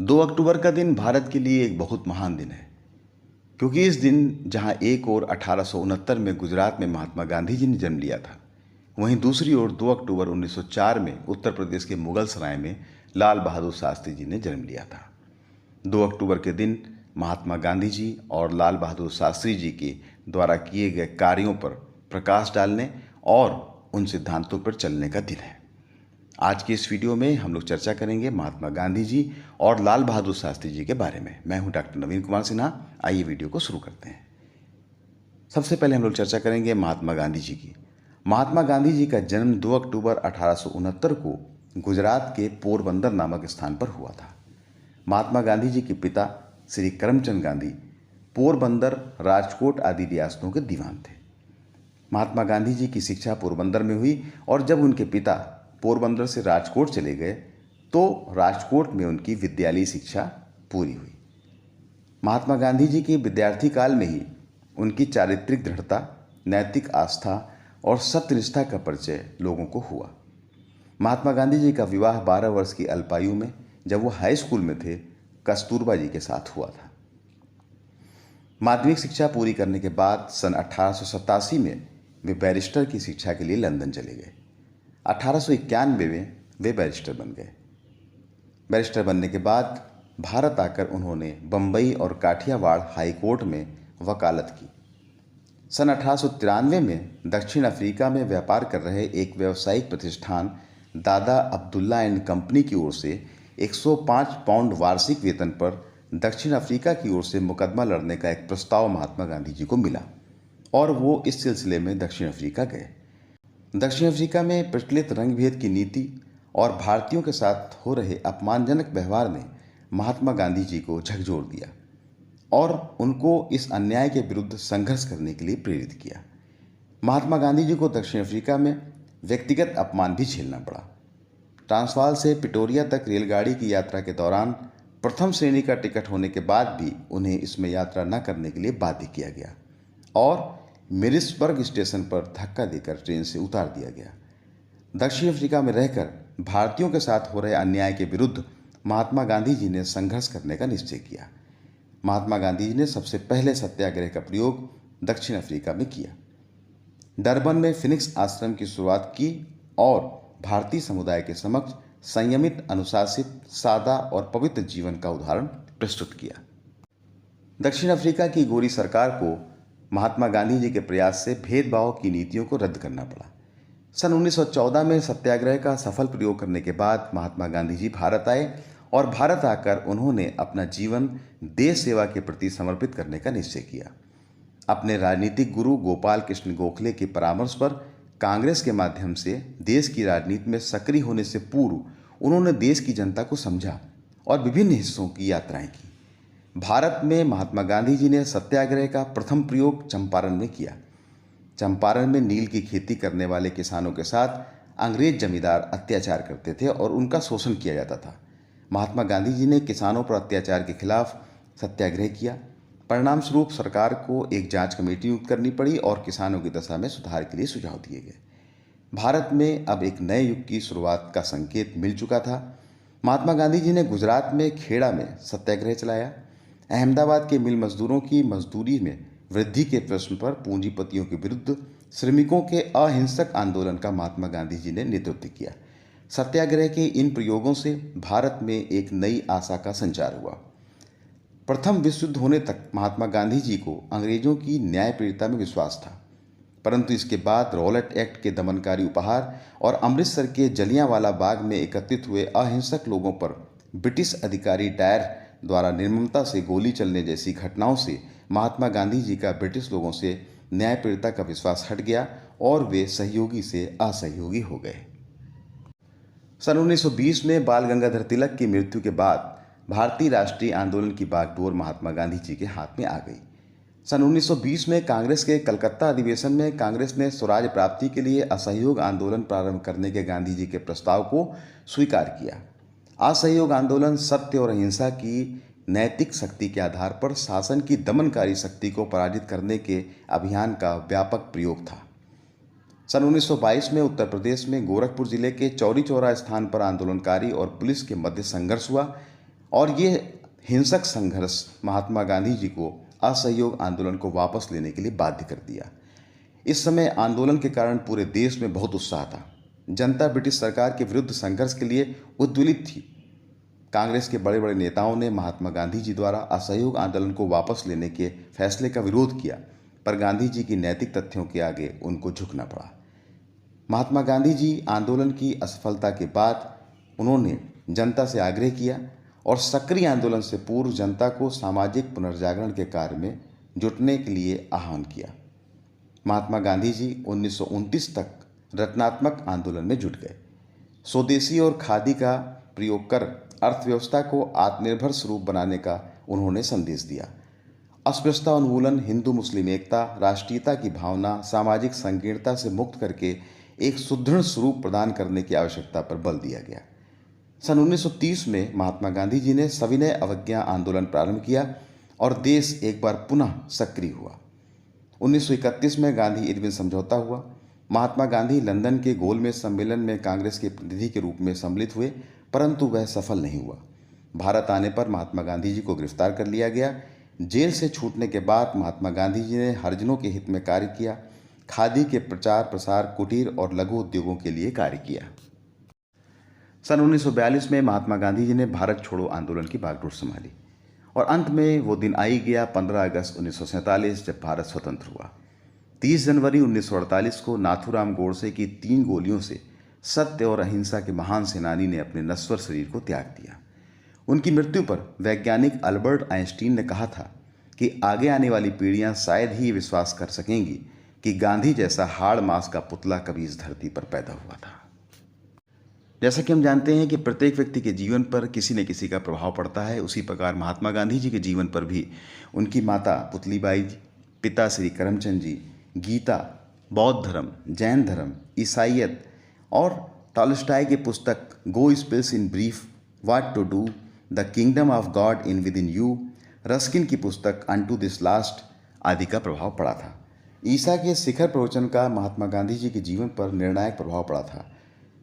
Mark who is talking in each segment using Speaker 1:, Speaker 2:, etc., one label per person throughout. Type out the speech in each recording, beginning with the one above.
Speaker 1: 2 अक्टूबर का दिन भारत के लिए एक बहुत महान दिन है, क्योंकि इस दिन जहां एक ओर 1869 में गुजरात में महात्मा गांधी जी ने जन्म लिया था, वहीं दूसरी ओर 2 अक्टूबर 1904 में उत्तर प्रदेश के मुगल सराय में लाल बहादुर शास्त्री जी ने जन्म लिया था। 2 अक्टूबर के दिन महात्मा गांधी जी और लाल बहादुर शास्त्री जी के द्वारा किए गए कार्यों पर प्रकाश डालने और उन सिद्धांतों पर चलने का दिन है। आज की इस वीडियो में हम लोग चर्चा करेंगे महात्मा गांधी जी और लाल बहादुर शास्त्री जी के बारे में। मैं हूं डॉक्टर नवीन कुमार सिन्हा। आइए वीडियो को शुरू करते हैं। सबसे पहले हम लोग चर्चा करेंगे महात्मा गांधी जी की। महात्मा गांधी जी का जन्म 2 अक्टूबर 1869 को गुजरात के पोरबंदर नामक स्थान पर हुआ था। महात्मा गांधी जी के पिता श्री करमचंद गांधी पोरबंदर, राजकोट आदि रियासतों के दीवान थे। महात्मा गांधी जी की शिक्षा पोरबंदर में हुई और जब उनके पिता पोरबंदर से राजकोट चले गए तो राजकोट में उनकी विद्यालयी शिक्षा पूरी हुई। महात्मा गांधी जी के विद्यार्थी काल में ही उनकी चारित्रिक दृढ़ता, नैतिक आस्था और सत्यनिष्ठा का परिचय लोगों को हुआ। महात्मा गांधी जी का विवाह 12 वर्ष की अल्पायु में, जब वो हाई स्कूल में थे, कस्तूरबा जी के साथ हुआ था। माध्यमिक शिक्षा पूरी करने के बाद सन 1887 में वे बैरिस्टर की शिक्षा के लिए लंदन चले गए। 1891 में वे बैरिस्टर बन गए। बैरिस्टर बनने के बाद भारत आकर उन्होंने बम्बई और काठियावाड़ हाई कोर्ट में वकालत की। सन 1893 में दक्षिण अफ्रीका में व्यापार कर रहे एक व्यावसायिक प्रतिष्ठान दादा अब्दुल्ला एंड कंपनी की ओर से 105 पाउंड वार्षिक वेतन पर दक्षिण अफ्रीका की ओर से मुकदमा लड़ने का एक प्रस्ताव महात्मा गांधी जी को मिला और वो इस सिलसिले में दक्षिण अफ्रीका गए। दक्षिण अफ्रीका में प्रचलित रंग भेद की नीति और भारतीयों के साथ हो रहे अपमानजनक व्यवहार ने महात्मा गांधी जी को झकझोर दिया और उनको इस अन्याय के विरुद्ध संघर्ष करने के लिए प्रेरित किया। महात्मा गांधी जी को दक्षिण अफ्रीका में व्यक्तिगत अपमान भी झेलना पड़ा। ट्रांसवाल से पिटोरिया तक रेलगाड़ी की यात्रा के दौरान प्रथम श्रेणी का टिकट होने के बाद भी उन्हें इसमें यात्रा न करने के लिए बाध्य किया गया और मेरिसबर्ग स्टेशन पर धक्का देकर ट्रेन से उतार दिया गया। दक्षिण अफ्रीका में रहकर भारतीयों के साथ हो रहे अन्याय के विरुद्ध महात्मा गांधी जी ने संघर्ष करने का निश्चय किया। महात्मा गांधी जी ने सबसे पहले सत्याग्रह का प्रयोग दक्षिण अफ्रीका में किया। डरबन में फिनिक्स आश्रम की शुरुआत की और भारतीय समुदाय के समक्ष संयमित, अनुशासित, सादा और पवित्र जीवन का उदाहरण प्रस्तुत किया। दक्षिण अफ्रीका की गोरी सरकार को महात्मा गांधी जी के प्रयास से भेदभाव की नीतियों को रद्द करना पड़ा। सन 1914 में सत्याग्रह का सफल प्रयोग करने के बाद महात्मा गांधी जी भारत आए और भारत आकर उन्होंने अपना जीवन देश सेवा के प्रति समर्पित करने का निश्चय किया। अपने राजनीतिक गुरु गोपाल कृष्ण गोखले के परामर्श पर कांग्रेस के माध्यम से देश की राजनीति में सक्रिय होने से पूर्व उन्होंने देश की जनता को समझा और विभिन्न हिस्सों की यात्राएं की। भारत में महात्मा गांधी जी ने सत्याग्रह का प्रथम प्रयोग चंपारण में किया। चंपारण में नील की खेती करने वाले किसानों के साथ अंग्रेज जमींदार अत्याचार करते थे और उनका शोषण किया जाता था। महात्मा गांधी जी ने किसानों पर अत्याचार के खिलाफ सत्याग्रह किया। परिणाम स्वरूप सरकार को एक जांच कमेटी नियुक्त करनी पड़ी और किसानों की दशा में सुधार के लिए सुझाव दिए गए। भारत में अब एक नए युग की शुरुआत का संकेत मिल चुका था। महात्मा गांधी जी ने गुजरात में खेड़ा में सत्याग्रह चलाया। अहमदाबाद के मिल मजदूरों की मजदूरी में वृद्धि के प्रश्न पर पूंजीपतियों के विरुद्ध श्रमिकों के अहिंसक आंदोलन का महात्मा गांधी जी ने नेतृत्व किया। सत्याग्रह के इन प्रयोगों से भारत में एक नई आशा का संचार हुआ। प्रथम विश्व युद्ध होने तक महात्मा गांधी जी को अंग्रेजों की न्यायप्रियता में विश्वास था, परंतु इसके बाद रॉलेट एक्ट के दमनकारी उपहार और अमृतसर के जलियांवाला बाग में एकत्रित हुए अहिंसक लोगों पर ब्रिटिश अधिकारी डायर द्वारा निर्ममता से गोली चलने जैसी घटनाओं से महात्मा गांधी जी का ब्रिटिश लोगों से न्यायप्रियता का विश्वास हट गया और वे सहयोगी से असहयोगी हो गए। सन 1920 में बाल गंगाधर तिलक की मृत्यु के बाद भारतीय राष्ट्रीय आंदोलन की बागडोर महात्मा गांधी जी के हाथ में आ गई। सन 1920 में कांग्रेस के कलकत्ता अधिवेशन में कांग्रेस ने स्वराज प्राप्ति के लिए असहयोग आंदोलन प्रारंभ करने के गांधी जी के प्रस्ताव को स्वीकार किया। असहयोग आंदोलन सत्य और अहिंसा की नैतिक शक्ति के आधार पर शासन की दमनकारी शक्ति को पराजित करने के अभियान का व्यापक प्रयोग था। सन 1922 में उत्तर प्रदेश में गोरखपुर जिले के चौरी चौरा स्थान पर आंदोलनकारी और पुलिस के मध्य संघर्ष हुआ और ये हिंसक संघर्ष महात्मा गांधी जी को असहयोग आंदोलन को वापस लेने के लिए बाध्य कर दिया। इस समय आंदोलन के कारण पूरे देश में बहुत उत्साह था। जनता ब्रिटिश सरकार के विरुद्ध संघर्ष के लिए उद्वेलित थी। कांग्रेस के बड़े बड़े नेताओं ने महात्मा गांधी जी द्वारा असहयोग आंदोलन को वापस लेने के फैसले का विरोध किया, पर गांधी जी की नैतिक तथ्यों के आगे उनको झुकना पड़ा। महात्मा गांधी जी आंदोलन की असफलता के बाद उन्होंने जनता से आग्रह किया और सक्रिय आंदोलन से पूर्व जनता को सामाजिक पुनर्जागरण के कार्य में जुटने के लिए आह्वान किया। महात्मा गांधी जी 1929 तक रचनात्मक आंदोलन में जुट गए। स्वदेशी और खादी का प्रयोग कर अर्थव्यवस्था को आत्मनिर्भर स्वरूप बनाने का उन्होंने संदेश दिया। अस्पृश्यता उन्मूलन, हिंदू मुस्लिम एकता, राष्ट्रीयता की भावना, सामाजिक संकीर्णता से मुक्त करके एक सुदृढ़ स्वरूप प्रदान करने की आवश्यकता पर बल दिया गया। सन 1930 में महात्मा गांधी जी ने सविनय अवज्ञा आंदोलन प्रारंभ किया और देश एक बार पुनः सक्रिय हुआ। 1931 में गांधी इरविन समझौता हुआ। महात्मा गांधी लंदन के गोलमेज सम्मेलन में कांग्रेस के प्रतिनिधि के रूप में सम्मिलित हुए, परंतु वह सफल नहीं हुआ। भारत आने पर महात्मा गांधी जी को गिरफ्तार कर लिया गया। जेल से छूटने के बाद महात्मा गांधी जी ने हरिजनों के हित में कार्य किया, खादी के प्रचार प्रसार, कुटीर और लघु उद्योगों के लिए कार्य किया। सन 1942 में महात्मा गांधी जी ने भारत छोड़ो आंदोलन की बागडोर संभाली और अंत में वो दिन आ ही गया 15 अगस्त 1947 जब भारत स्वतंत्र हुआ। 30 जनवरी 1948 को नाथूराम गोडसे की 3 गोलियों से सत्य और अहिंसा के महान सेनानी ने अपने नश्वर शरीर को त्याग दिया। उनकी मृत्यु पर वैज्ञानिक अल्बर्ट आइंस्टीन ने कहा था कि आगे आने वाली पीढ़ियां शायद ही ये विश्वास कर सकेंगी कि गांधी जैसा हाड़ मांस का पुतला कभी इस धरती पर पैदा हुआ था। जैसा कि हम जानते हैं कि प्रत्येक व्यक्ति के जीवन पर किसी न किसी का प्रभाव पड़ता है, उसी प्रकार महात्मा गांधी जी के जीवन पर भी उनकी माता पुतलीबाई, पिता श्री करमचंद जी, गीता, बौद्ध धर्म, जैन धर्म, ईसाइयत और टॉलस्टॉय की पुस्तक gospels in brief, what to do, the kingdom of God in within you, Ruskin की पुस्तक अनटू दिस लास्ट आदि का प्रभाव पड़ा था। ईसा के शिखर प्रवचन का महात्मा गांधी जी के जीवन पर निर्णायक प्रभाव पड़ा था।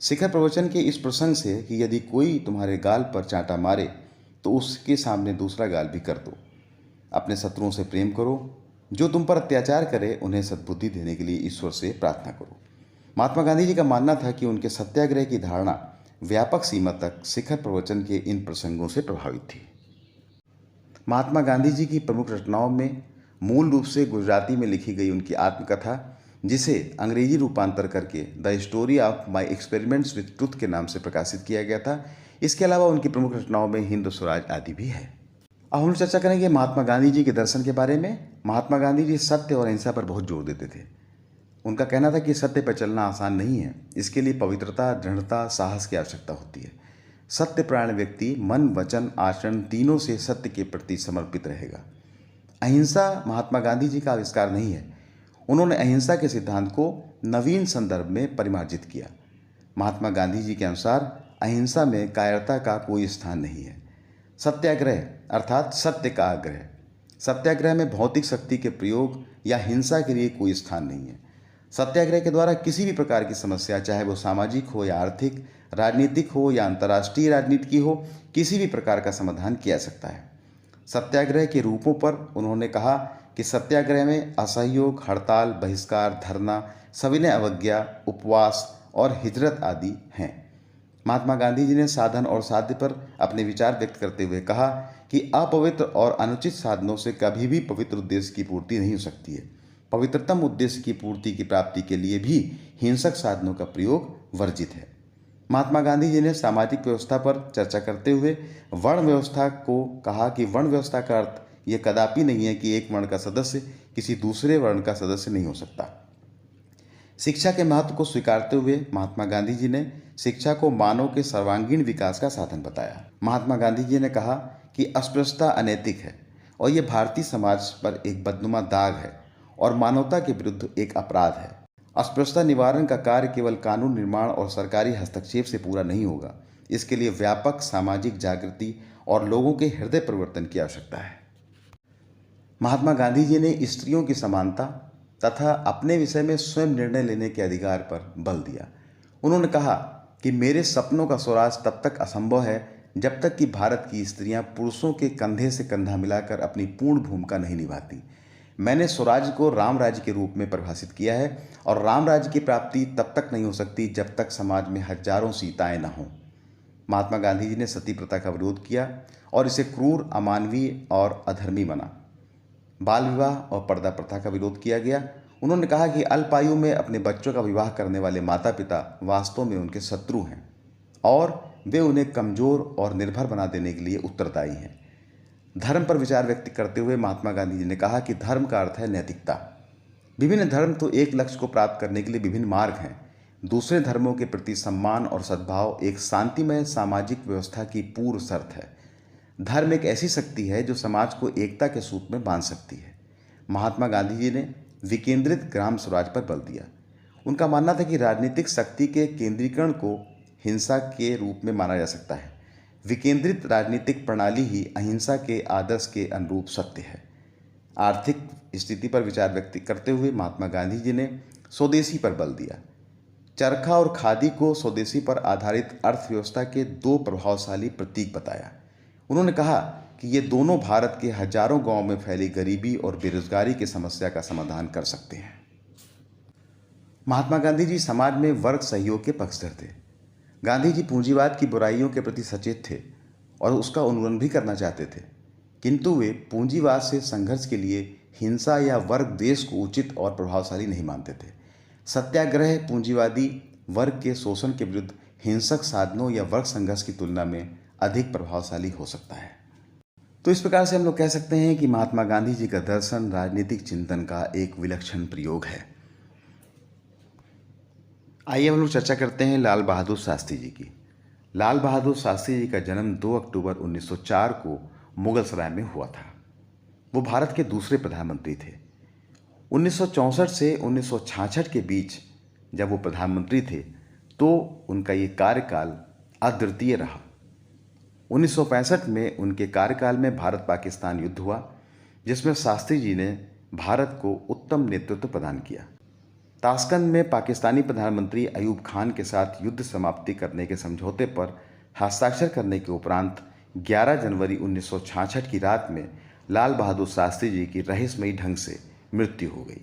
Speaker 1: शिखर प्रवचन के इस प्रसंग से कि यदि कोई तुम्हारे गाल पर चांटा मारे तो उसके सामने दूसरा गाल भी कर दो, अपने शत्रुओं से प्रेम करो, जो तुम पर अत्याचार करे उन्हें सद्बुद्धि देने के लिए ईश्वर से प्रार्थना करो। महात्मा गांधी जी का मानना था कि उनके सत्याग्रह की धारणा व्यापक सीमा तक शिखर प्रवचन के इन प्रसंगों से प्रभावित थी। महात्मा गांधी जी की प्रमुख रचनाओं में मूल रूप से गुजराती में लिखी गई उनकी आत्मकथा, जिसे अंग्रेजी रूपांतर करके the story of my experiments with truth के नाम से प्रकाशित किया गया था। इसके अलावा उनकी प्रमुख रचनाओं में हिंद स्वराज आदि भी है। अब हम चर्चा करेंगे महात्मा गांधी जी के दर्शन के बारे में। महात्मा गांधी जी सत्य और अहिंसा पर बहुत जोर देते थे। उनका कहना था कि सत्य पर चलना आसान नहीं है, इसके लिए पवित्रता, दृढ़ता, साहस की आवश्यकता होती है। सत्यपरायण व्यक्ति मन, वचन, आचरण तीनों से सत्य के प्रति समर्पित रहेगा। अहिंसा महात्मा गांधी जी का आविष्कार नहीं है। उन्होंने अहिंसा के सिद्धांत को नवीन संदर्भ में परिमार्जित किया। महात्मा गांधी जी के अनुसार अहिंसा में कायरता का कोई स्थान नहीं है। सत्याग्रह अर्थात सत्य का आग्रह, सत्याग्रह में भौतिक शक्ति के प्रयोग या हिंसा के लिए कोई स्थान नहीं है। सत्याग्रह के द्वारा किसी भी प्रकार की समस्या, चाहे वो सामाजिक हो या आर्थिक, राजनीतिक हो या अंतर्राष्ट्रीय राजनीति की हो, किसी भी प्रकार का समाधान किया जा सकता है। सत्याग्रह के रूपों पर उन्होंने कहा कि सत्याग्रह में असहयोग, हड़ताल, बहिष्कार, धरना, सविनय अवज्ञा, उपवास और हिजरत आदि हैं। महात्मा गांधी जी ने साधन और साध्य पर अपने विचार व्यक्त करते हुए कहा कि अपवित्र और अनुचित साधनों से कभी भी पवित्र उद्देश्य की पूर्ति नहीं हो सकती है। पवित्रतम उद्देश्य की पूर्ति की प्राप्ति के लिए भी हिंसक साधनों का प्रयोग वर्जित है। महात्मा गांधी जी ने सामाजिक व्यवस्था पर चर्चा करते हुए वर्ण व्यवस्था को कहा कि वर्ण व्यवस्था का अर्थ यह कदापि नहीं है कि एक वर्ण का सदस्य किसी दूसरे वर्ण का सदस्य नहीं हो सकता। शिक्षा के महत्व को स्वीकारते हुए महात्मा गांधी जी ने शिक्षा को मानव के सर्वांगीण विकास का साधन बताया। महात्मा गांधी जी ने कहा कि अस्पृश्यता अनैतिक है और यह भारतीय समाज पर एक बदनुमा दाग है और मानवता के विरुद्ध एक अपराध है। अस्पृश्यता निवारण का कार्य केवल कानून निर्माण और सरकारी हस्तक्षेप से पूरा नहीं होगा। इसके लिए व्यापक सामाजिक जागृति और लोगों के हृदय परिवर्तन की आवश्यकता है। महात्मा गांधी जी ने स्त्रियों की समानता तथा अपने विषय में स्वयं निर्णय लेने के अधिकार पर बल दिया। उन्होंने कहा कि मेरे सपनों का स्वराज तब तक असंभव है जब तक कि भारत की स्त्रियां पुरुषों के कंधे से कंधा मिलाकर अपनी पूर्ण भूमिका नहीं निभाती। मैंने स्वराज्य को राम राज्य के रूप में परिभाषित किया है और राम राज्य की प्राप्ति तब तक नहीं हो सकती जब तक समाज में हजारों सीताएं न हों। महात्मा गांधी जी ने सती प्रथा का विरोध किया और इसे क्रूर, अमानवीय और अधर्मी माना। बाल विवाह और पर्दा प्रथा का विरोध किया गया। उन्होंने कहा कि अल्पायु में अपने बच्चों का विवाह करने वाले माता पिता वास्तव में उनके शत्रु हैं और वे उन्हें कमजोर और निर्भर बना देने के लिए उत्तरदायी हैं। धर्म पर विचार व्यक्त करते हुए महात्मा गांधी जी ने कहा कि धर्म का अर्थ है नैतिकता। विभिन्न धर्म तो एक लक्ष्य को प्राप्त करने के लिए विभिन्न मार्ग हैं। दूसरे धर्मों के प्रति सम्मान और सद्भाव एक शांतिमय सामाजिक व्यवस्था की पूर्व शर्त है। धर्म एक ऐसी शक्ति है जो समाज को एकता के सूत्र में बांध सकती है। महात्मा गांधी जी ने विकेंद्रित ग्राम स्वराज पर बल दिया। उनका मानना था कि राजनीतिक शक्ति के केंद्रीकरण को हिंसा के रूप में माना जा सकता है। विकेंद्रित राजनीतिक प्रणाली ही अहिंसा के आदर्श के अनुरूप सत्य है। आर्थिक स्थिति पर विचार व्यक्त करते हुए महात्मा गांधी जी ने स्वदेशी पर बल दिया। चरखा और खादी को स्वदेशी पर आधारित अर्थव्यवस्था के दो प्रभावशाली प्रतीक बताया। उन्होंने कहा कि ये दोनों भारत के हजारों गांवों में फैली गरीबी और बेरोजगारी की समस्या का समाधान कर सकते हैं। महात्मा गांधी जी समाज में वर्ग सहयोग के पक्षधर थे। गांधी जी पूंजीवाद की बुराइयों के प्रति सचेत थे और उसका उन्मूलन भी करना चाहते थे, किंतु वे पूंजीवाद से संघर्ष के लिए हिंसा या वर्ग द्वेष को उचित और प्रभावशाली नहीं मानते थे। सत्याग्रह पूंजीवादी वर्ग के शोषण के विरुद्ध हिंसक साधनों या वर्ग संघर्ष की तुलना में अधिक प्रभावशाली हो सकता है। तो इस प्रकार से हम लोग कह सकते हैं कि महात्मा गांधी जी का दर्शन राजनीतिक चिंतन का एक विलक्षण प्रयोग है। आइए हम लोग चर्चा करते हैं लाल बहादुर शास्त्री जी की। लाल बहादुर शास्त्री जी का जन्म 2 अक्टूबर 1904 को मुगलसराय में हुआ था। वो भारत के दूसरे प्रधानमंत्री थे। 1964 से 1966 के बीच जब वो प्रधानमंत्री थे तो उनका ये कार्यकाल अद्वितीय रहा। 1965 में उनके कार्यकाल में भारत पाकिस्तान युद्ध हुआ, जिसमें शास्त्री जी ने भारत को उत्तम नेतृत्व प्रदान किया। ताशकंद में पाकिस्तानी प्रधानमंत्री अयूब खान के साथ युद्ध समाप्ति करने के समझौते पर हस्ताक्षर करने के उपरांत 11 जनवरी 1966 की रात में लाल बहादुर शास्त्री जी की रहस्यमयी ढंग से मृत्यु हो गई।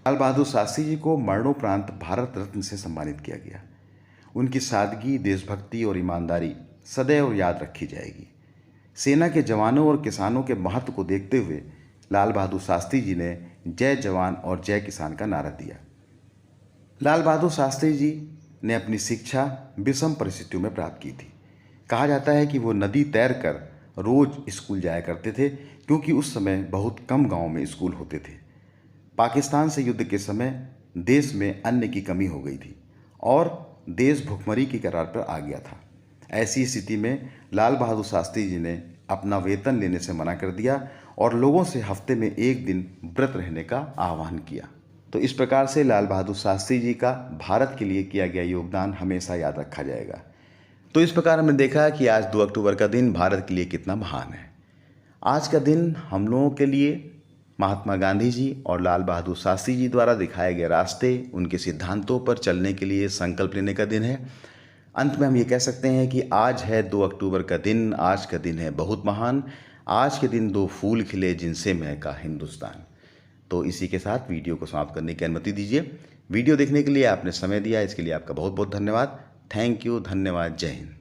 Speaker 1: लाल बहादुर शास्त्री जी को मरणोपरांत भारत रत्न से सम्मानित किया गया। उनकी सादगी, देशभक्ति और ईमानदारी सदैव याद रखी जाएगी। सेना के जवानों और किसानों के महत्व को देखते हुए लाल बहादुर शास्त्री जी ने जय जवान और जय किसान का नारा दिया। लाल बहादुर शास्त्री जी ने अपनी शिक्षा विषम परिस्थितियों में प्राप्त की थी। कहा जाता है कि वो नदी तैर कर रोज स्कूल जाया करते थे, क्योंकि उस समय बहुत कम गांवों में स्कूल होते थे। पाकिस्तान से युद्ध के समय देश में अन्न की कमी हो गई थी और देश भुखमरी की कगार पर आ गया था। ऐसी स्थिति में लाल बहादुर शास्त्री जी ने अपना वेतन लेने से मना कर दिया और लोगों से हफ्ते में एक दिन व्रत रहने का आह्वान किया। तो इस प्रकार से लाल बहादुर शास्त्री जी का भारत के लिए किया गया योगदान हमेशा याद रखा जाएगा। तो इस प्रकार हमने देखा कि आज 2 अक्टूबर का दिन भारत के लिए कितना महान है। आज का दिन हम लोगों के लिए महात्मा गांधी जी और लाल बहादुर शास्त्री जी द्वारा दिखाए गए रास्ते, उनके सिद्धांतों पर चलने के लिए संकल्प लेने का दिन है। अंत में हम ये कह सकते हैं कि आज है 2 अक्टूबर का दिन। आज का दिन है बहुत महान। आज के दिन 2 फूल खिले जिनसे महका हिंदुस्तान। तो इसी के साथ वीडियो को समाप्त करने की अनुमति दीजिए। वीडियो देखने के लिए आपने समय दिया, इसके लिए आपका बहुत बहुत धन्यवाद। थैंक यू, धन्यवाद, जय हिंद।